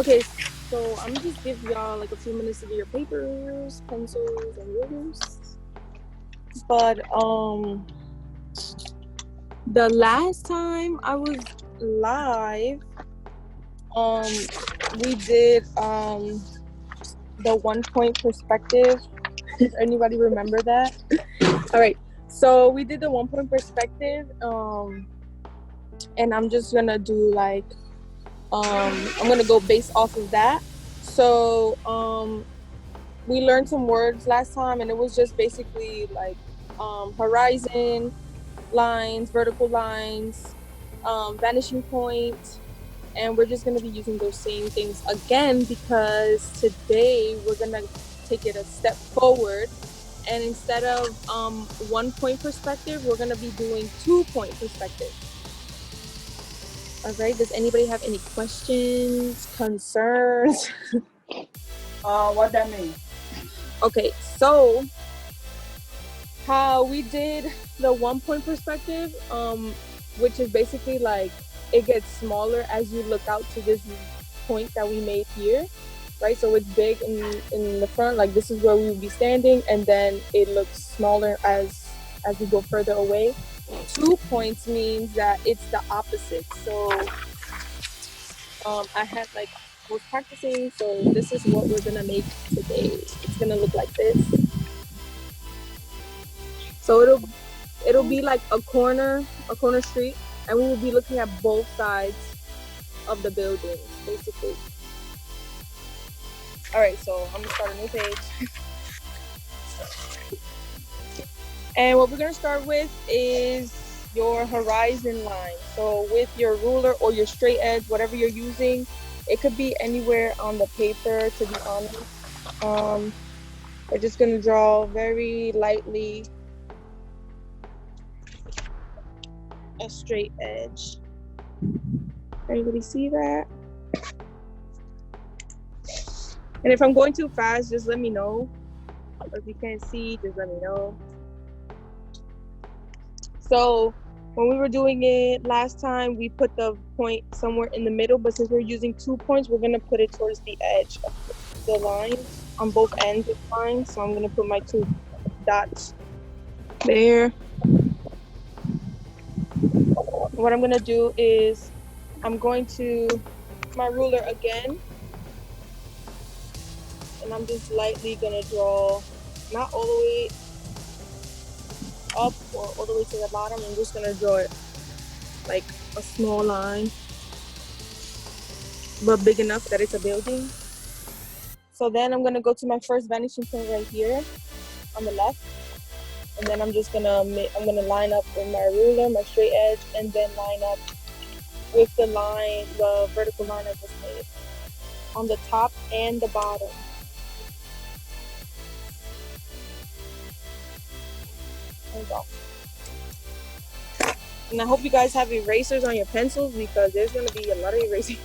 Okay, so I'm gonna just give y'all like a few minutes to get your papers, pencils, and rulers. But the last time I was live, we did the 1 point perspective. Anybody remember that? All right, so we did the 1 point perspective, and I'm just gonna do like I'm gonna go based off of that. So we learned some words last time, and it was just basically like horizon lines, vertical lines, vanishing point, and we're just going to be using those same things again because today we're going to take it a step forward, and instead of 1 point perspective, we're going to be doing 2 point perspective. All right, does anybody have any questions, concerns? What that mean? Okay, so how we did the 1 point perspective, which is basically like it gets smaller as you look out to this point that we made here, right? So it's big in the front, like this is where we would be standing, and then it looks smaller as we go further away. 2 points means that it's the opposite. So I was practicing, so this is what we're gonna make today. It's gonna look like this. So it'll be like a corner street, and we will be looking at both sides of the building, basically. All right, so I'm gonna start a new page. And what we're gonna start with is your horizon line. So with your ruler or your straight edge, whatever you're using, it could be anywhere on the paper, to be honest. We're just gonna draw very lightly a straight edge. Everybody see that? And if I'm going too fast, just let me know. Or if you can't see, just let me know. So when we were doing it last time, we put the point somewhere in the middle, but since we're using 2 points, we're gonna put it towards the edge of the lines, on both ends of the line. So I'm gonna put my 2 dots there. What I'm gonna do is I'm going to my ruler again, and I'm just lightly gonna draw, not all the way up or all the way to the bottom. I'm just gonna draw it like a small line, but big enough that it's a building. So then I'm gonna go to my first vanishing point right here on the left, and then I'm gonna line up with my ruler, my straight edge, and then line up with the vertical line I just made on the top and the bottom. There we go. And I hope you guys have erasers on your pencils because there's gonna be a lot of erasing.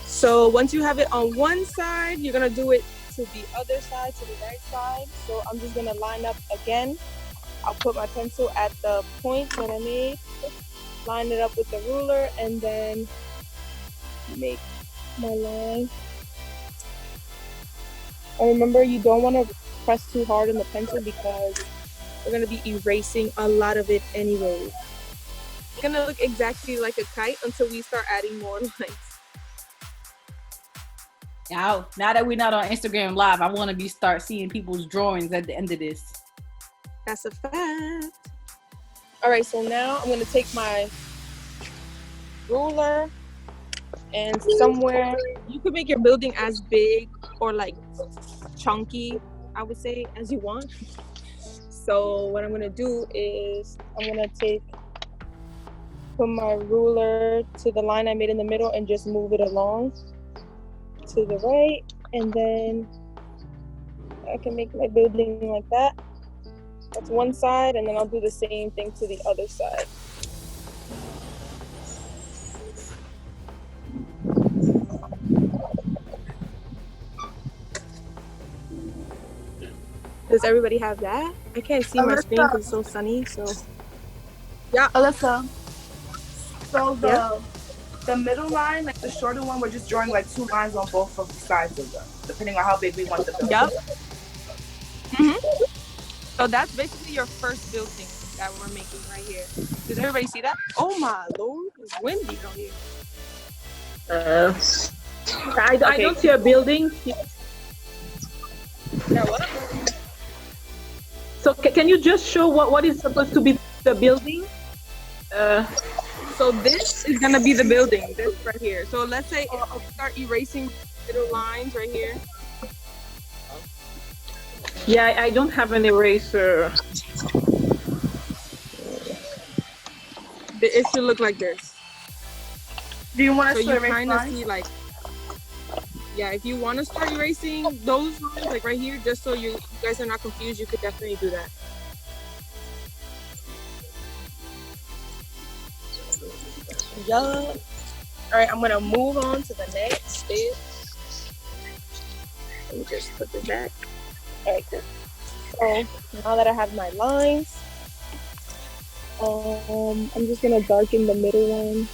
So once you have it on one side, you're gonna do it to the other side, to the right side. So I'm just gonna line up again. I'll put my pencil at the point that I made, line it up with the ruler, and then make my line. And remember, you don't want to press too hard on the pencil because we're gonna be erasing a lot of it anyway. It's gonna look exactly like a kite until we start adding more lines. Now that we're not on Instagram Live, I want to start seeing people's drawings at the end of this. That's a fact. All right, so now I'm gonna take my ruler, and somewhere you could make your building as big or like chunky, I would say, as you want. So what I'm gonna do is I'm gonna put my ruler to the line I made in the middle and just move it along to the right, and then I can make my building like that. That's one side, and then I'll do the same thing to the other side. Does everybody have that? I can't see my screen because it's so sunny. So yeah, Alyssa. So yeah. the middle line, like the shorter one, we're just drawing like 2 lines on both of the sides of them, depending on how big we want the building. Yep. Mm-hmm. So that's basically your first building that we're making right here. Does everybody see that? Oh my lord, it's windy out here. I don't see a building. Yeah, what? So can you just show what is supposed to be the building? So this is gonna be the building, this right here. So let's say if we start erasing little lines right here. Yeah, I don't have an eraser. It should look like this. Do you want us So to you erase kind of lines? see like, yeah, if you want to start erasing those lines like right here, just so you guys are not confused, you could definitely do that. Yeah. All right, I'm gonna move on to the next step. Let me just put this back. All right, cool. So now that I have my lines, I'm just gonna darken the middle one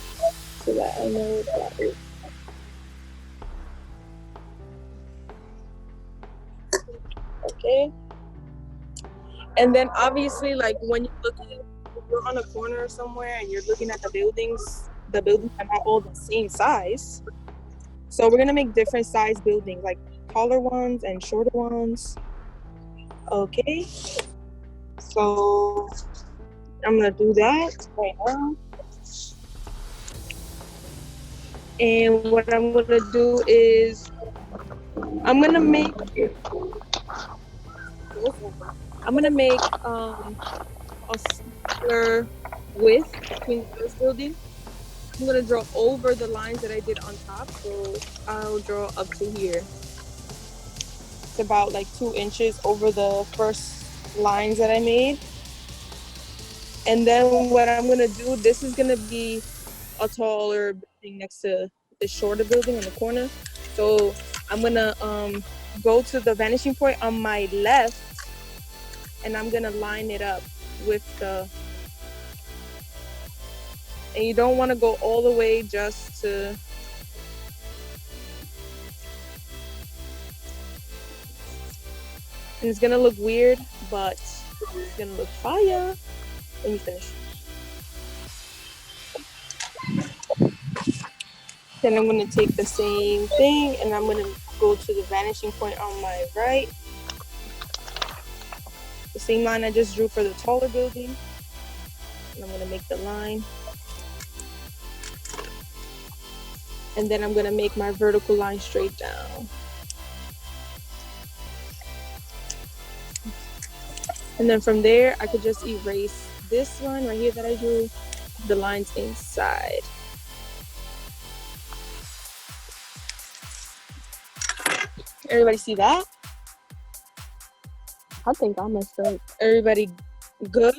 so that I know what that is. Okay. And then obviously, like when you're on a corner somewhere and you're looking at the buildings are not all the same size. So we're gonna make different size buildings, like taller ones and shorter ones. Okay. So I'm gonna do that right now. And what I'm gonna do is I'm gonna make a similar width between the first building. I'm gonna draw over the lines that I did on top, so I'll draw up to here. It's about like 2 inches over the first lines that I made. And then what I'm gonna do, this is gonna be a taller building next to the shorter building on the corner. So I'm gonna go to the vanishing point on my left, and I'm gonna line it up with the. And you don't want to go all the way just to. And it's gonna look weird, but it's gonna look fire when you finish. Then I'm gonna take the same thing and I'm gonna go to the vanishing point on my right. The same line I just drew for the taller building. And I'm gonna make the line. And then I'm gonna make my vertical line straight down. And then from there, I could just erase this line right here that I drew, the lines inside. Everybody see that? I think I messed up. Everybody good?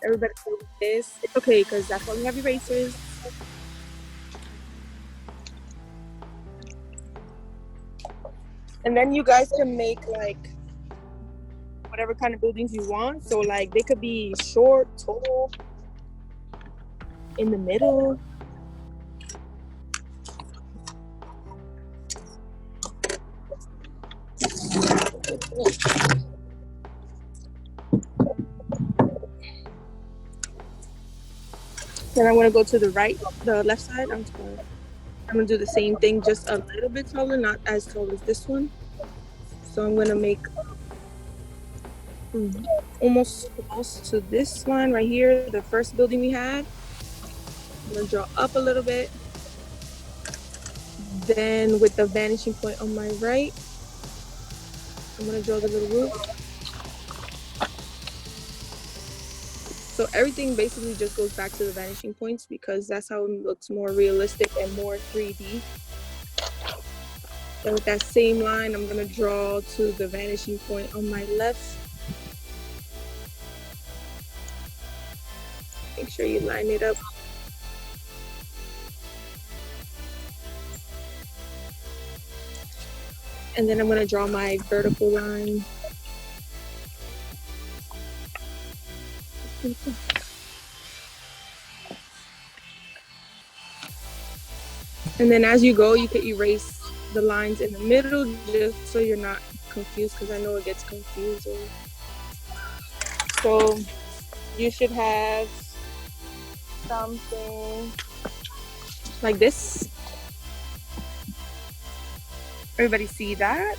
Everybody good with this? It's okay, because that's why we have erasers. And then you guys can make like whatever kind of buildings you want. So like they could be short, tall, in the middle. Then I'm gonna go to the left side. I'm gonna do the same thing, just a little bit taller, not as tall as this one. So I'm gonna make almost close to this line right here, the first building we had. I'm gonna draw up a little bit. Then with the vanishing point on my right, I'm gonna draw the little roof. So everything basically just goes back to the vanishing points because that's how it looks more realistic and more 3D. So with that same line, I'm gonna draw to the vanishing point on my left. Make sure you line it up. And then I'm gonna draw my vertical line. And then as you go, you can erase the lines in the middle just so you're not confused, because I know it gets confusing. So you should have something like this. Everybody see that?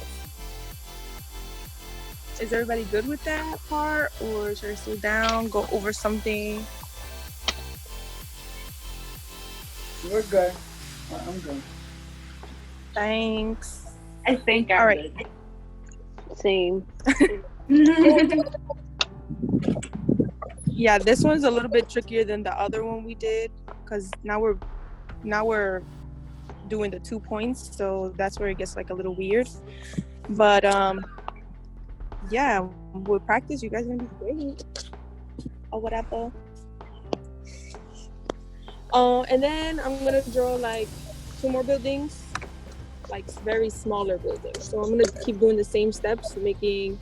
Is everybody good with that part, or should I slow down, go over something? We're good. I'm good. Thanks. I think I'm All right. good. Same. Yeah, this one's a little bit trickier than the other one we did, because now we're doing the 2 points, so that's where it gets like a little weird. But yeah, with practice you guys are gonna be great or whatever. And then I'm gonna draw like 2 more buildings, like very smaller buildings. So I'm gonna keep doing the same steps, making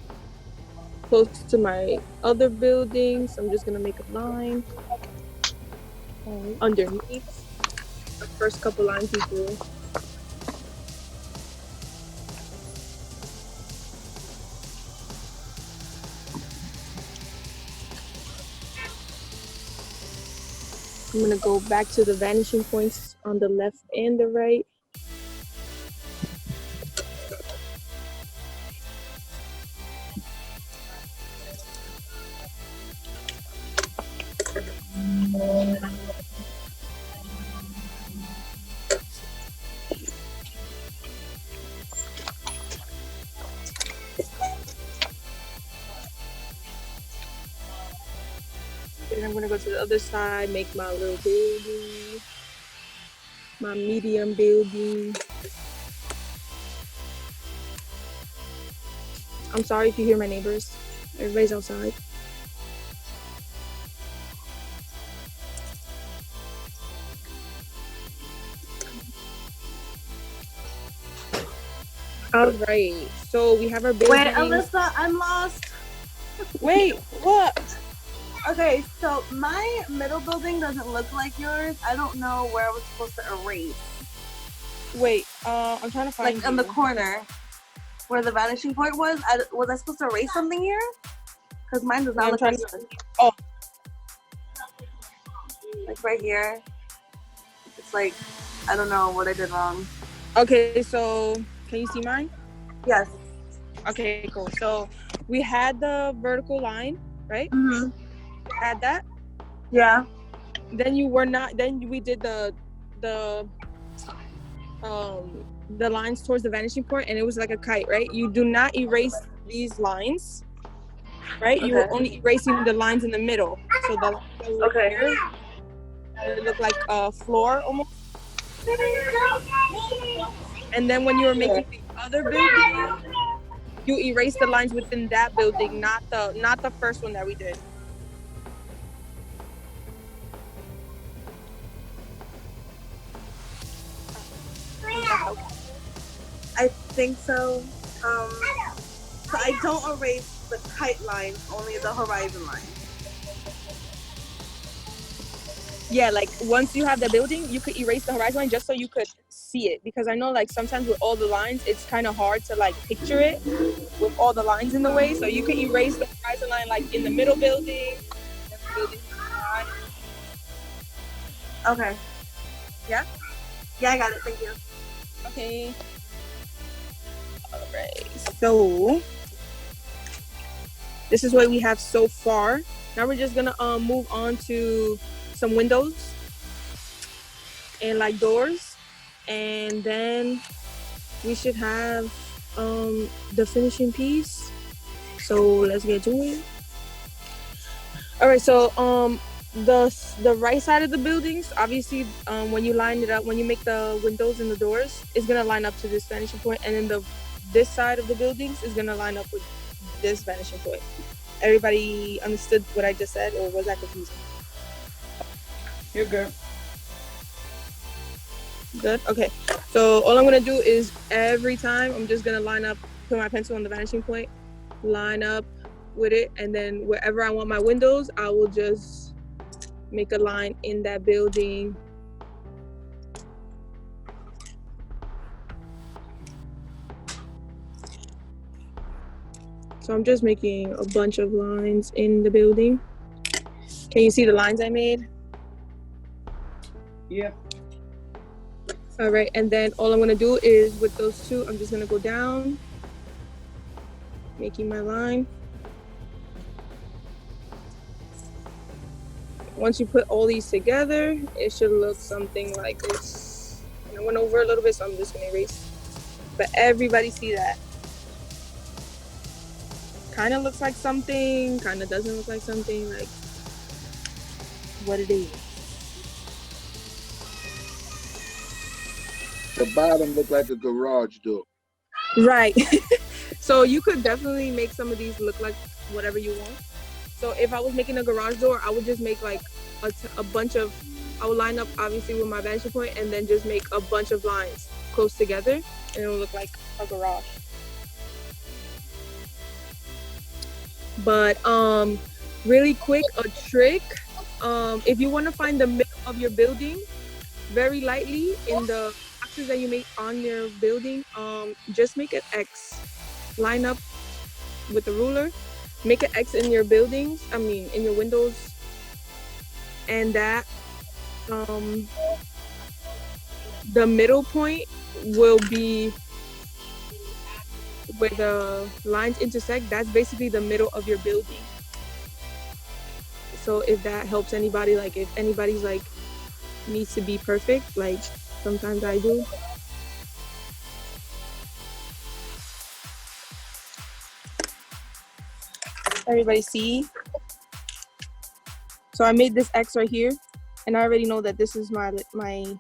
close to my other buildings. I'm just gonna make a line underneath the first couple lines we do. I'm gonna go back to the vanishing points on the left and the right. Then I'm gonna go to the other side, make my little building, my medium building. I'm sorry if you hear my neighbors. Everybody's outside. All right, so we have our building. Wait, Alyssa, I'm lost. Wait, what? Okay, so my middle building doesn't look like yours. I don't know where I was supposed to erase. Wait, I'm trying to find Like in the corner where the vanishing point was. Was I supposed to erase something here? Because mine does not I'm look trying like to- yours. Oh. Like right here. It's like, I don't know what I did wrong. Okay, so can you see mine? Yes. Okay, cool. So we had the vertical line, right? Mm-hmm. Had that. Yeah. Then you were not. Then we did the lines towards the vanishing point, and it was like a kite, right? You do not erase these lines, right? Okay. You're only erasing the lines in the middle. So the lines that were Okay. here, it looked like a floor almost. And then when you were making the other building, you erase the lines within that building, not the first one that we did. I think so. So I don't erase the kite line, only the horizon line. Yeah, like once you have the building, you could erase the horizon line just so you could see it. Because I know like sometimes with all the lines, it's kind of hard to like picture it with all the lines in the way. So you could erase the horizon line like in the middle building, and the building behind. Okay. Yeah? Yeah, I got it. Thank you. Okay. All right. So this is what we have so far. Now we're just gonna move on to some windows and like doors, and then we should have the finishing piece. So let's get to it. All right, so the right side of the buildings, obviously, when you line it up, when you make the windows and the doors, it's gonna line up to this vanishing point, and then this side of the buildings is gonna line up with this vanishing point. Everybody understood what I just said, or was that confusing? You're good. Good. Okay. So all I'm gonna do is every time I'm just gonna line up, put my pencil on the vanishing point, line up with it, and then wherever I want my windows, I will just make a line in that building. So I'm just making a bunch of lines in the building. Can you see the lines I made? Yep. All right, and then all I'm gonna do is with those two, I'm just gonna go down, making my line. Once you put all these together, it should look something like this. And I went over a little bit, so I'm just gonna erase. But everybody see that? Kind of looks like something, kind of doesn't look like something, like what it is. The bottom look like a garage door. Right. So you could definitely make some of these look like whatever you want. So if I was making a garage door, I would just make like a bunch of, I would line up obviously with my vanishing point and then just make a bunch of lines close together and it will look like a garage. But really quick, a trick, if you want to find the middle of your building very lightly in the boxes that you make on your building, just make an X, line up with the ruler, make an X in your buildings, in your windows, and that the middle point will be where the lines intersect. That's basically the middle of your building. So if that helps anybody, like if anybody's like needs to be perfect, like sometimes I do. Everybody see? So I made this X right here, and I already know that this is the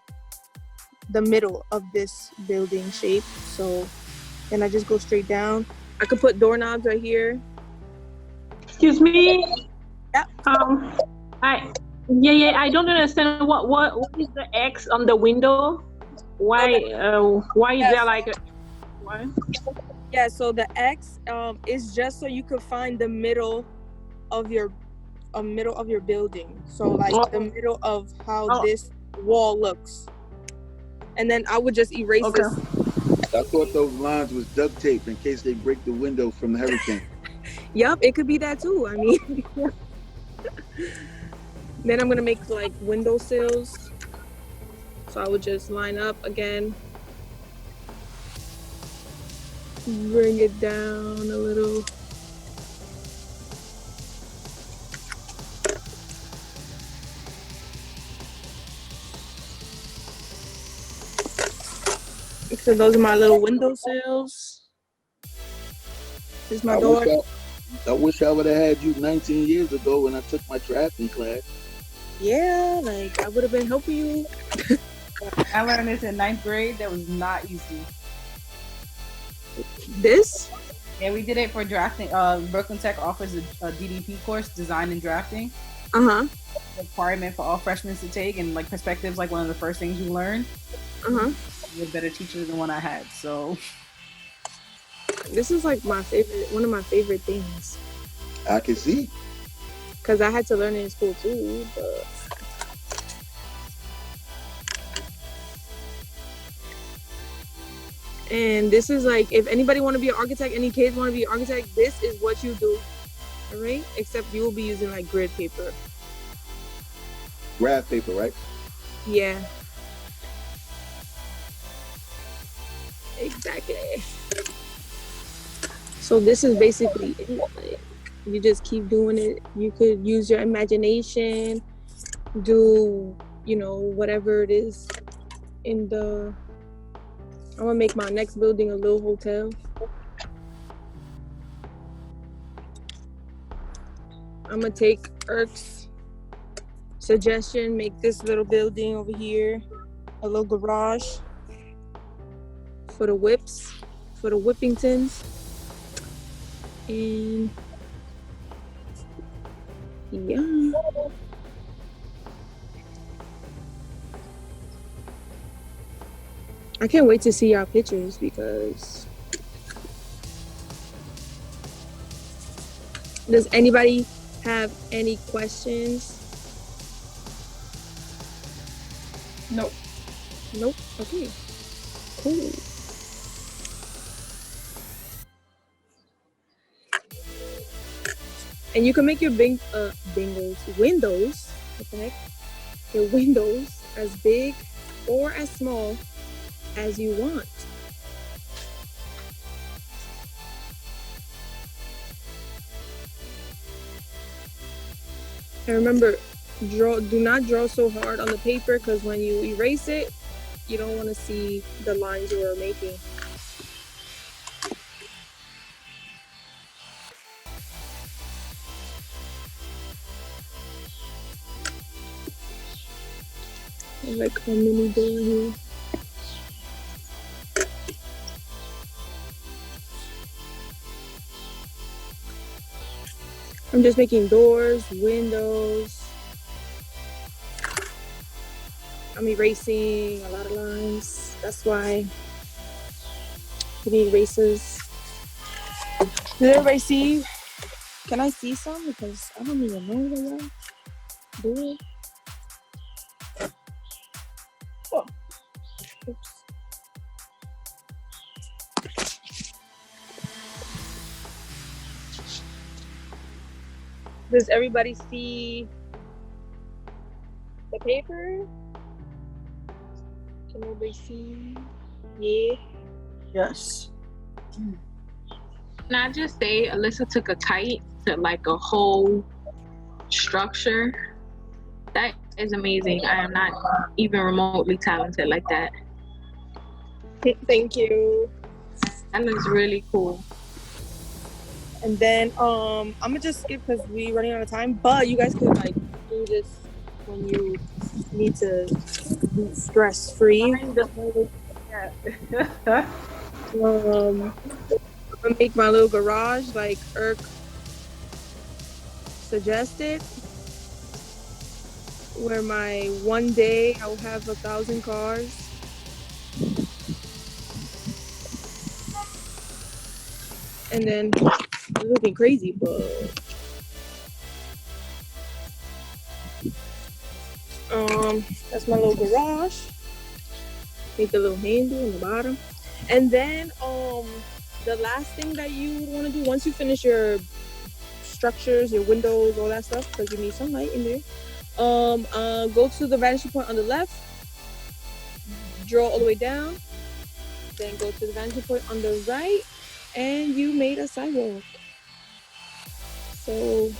middle of this building shape. So then I just go straight down. I could put doorknobs right here. Excuse me. Yeah. I don't understand what is the X on the window? Why is there like a what? Yeah, so the X is just so you could find the middle of your building. So like the middle of how this wall looks. And then I would just erase this. I thought those lines was duct tape in case they break the window from the hurricane. Yup, it could be that too. I mean, then I'm gonna make like window sills. So I would just line up again, bring it down a little. So those are my little window sills. This is my door. I wish I would have had you 19 years ago when I took my drafting class. Yeah, like I would have been helping you. I learned this in 9th grade. That was not easy. This? Yeah, we did it for drafting. Brooklyn Tech offers a DDP course, design and drafting. Requirement for all freshmen to take, and like perspectives, like one of the first things you learn. You're a better teacher than the one I had. So this is like one of my favorite things. I can see. Cause I had to learn it in school too, but. And this is like, if anybody want to be an architect, any kids want to be an architect, this is what you do, all right? Except you will be using like grid paper. Graph paper, right? Yeah. Exactly. So this is basically it. Like, you just keep doing it. You could use your imagination, do, whatever it is in the... I'm gonna make my next building a little hotel. I'm gonna take Erk's suggestion, make this little building over here a little garage for the whips, for the Whippingtons. And yeah. I can't wait to see y'all pictures because does anybody have any questions? Nope. Nope. Okay. Cool. And you can make your windows, what the heck? Your windows as big or as small as you want. And remember, do not draw so hard on the paper because when you erase it, you don't want to see the lines you are making. Like a mini door here. I'm just making doors, windows. I'm erasing a lot of lines. That's why you need erasers. Did everybody see? Can I see some? Because I don't even know what y'all doing. Oh. Oops. Does everybody see the paper? Can everybody see? Yeah. Yes. Can I just say, Alyssa took a kite to like a whole structure. That is amazing. I am not even remotely talented like that. Thank you. That looks really cool. And then I'm gonna just skip because we're running out of time. But you guys could like do this when you need to be stress free. I'm gonna make my little garage like Irk suggested, where my one day I will have 1,000 cars. And then it's looking crazy, but that's my little garage. Make the little handle on the bottom. And then the last thing that you want to do once you finish your structures, your windows, all that stuff, because you need some light in there. Go to the vanishing point on the left, draw all the way down, then go to the vanishing point on the right, and you made a sidewalk. So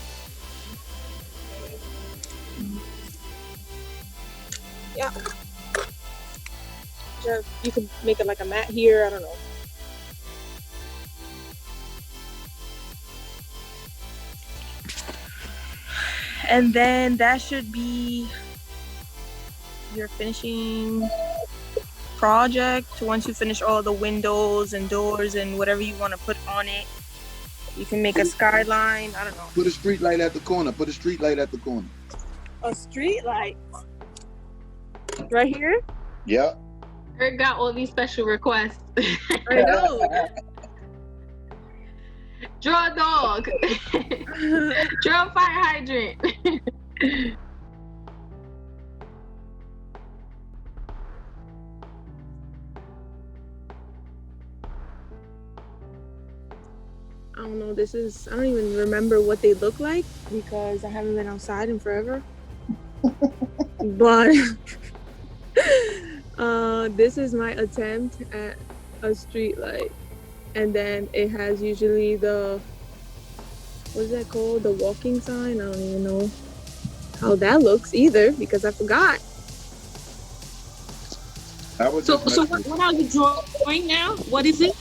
yeah, you could make it like a mat here. I don't know. And then that should be your finishing project. Once you finish all the windows and doors and whatever you want to put on it, you can make a skyline. I don't know. Put a street light at the corner. Put a street light at the corner. A street light? Right here? Yeah. Eric got all these special requests. I know. Draw a dog. Draw a fire hydrant. I don't know. I don't even remember what they look like because I haven't been outside in forever. But this is my attempt at a street light. And then it has usually what is that called? The walking sign? I don't even know how that looks either because I forgot. So what are you drawing now? What is it?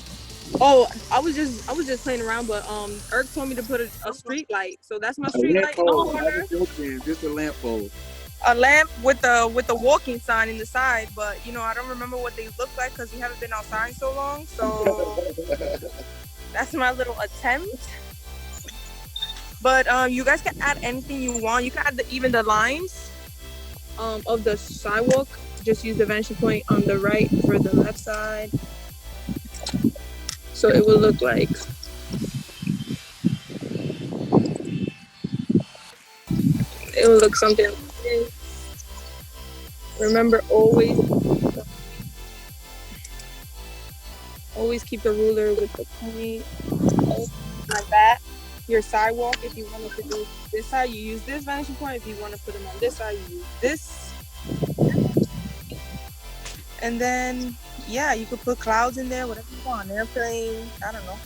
Oh, I was just playing around, but Irk told me to put a street light. So that's my street light in the corner. Just a lamp pole. A lamp with the walking sign in the side, but I don't remember what they look like because we haven't been outside so long. So that's my little attempt. But you guys can add anything you want. You can add even the lines of the sidewalk just use the vanishing point on the right for the left side. So it will look like, it will look something like this. Remember, always keep the ruler with the point like that. Your sidewalk, if you wanted to do this side, you use this vanishing point. If you want to put them on this side, you use this. And then, yeah, you could put clouds in there, whatever you want. Airplane, I don't know.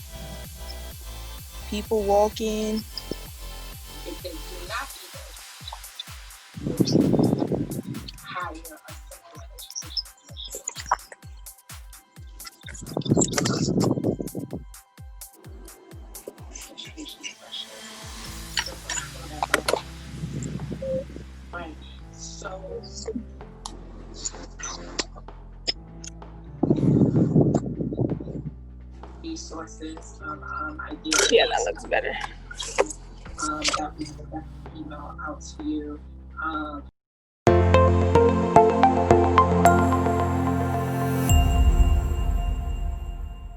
People walking. If they do not hire a similar education right. So resources ideas. Yeah, that looks better. That we will email out to you.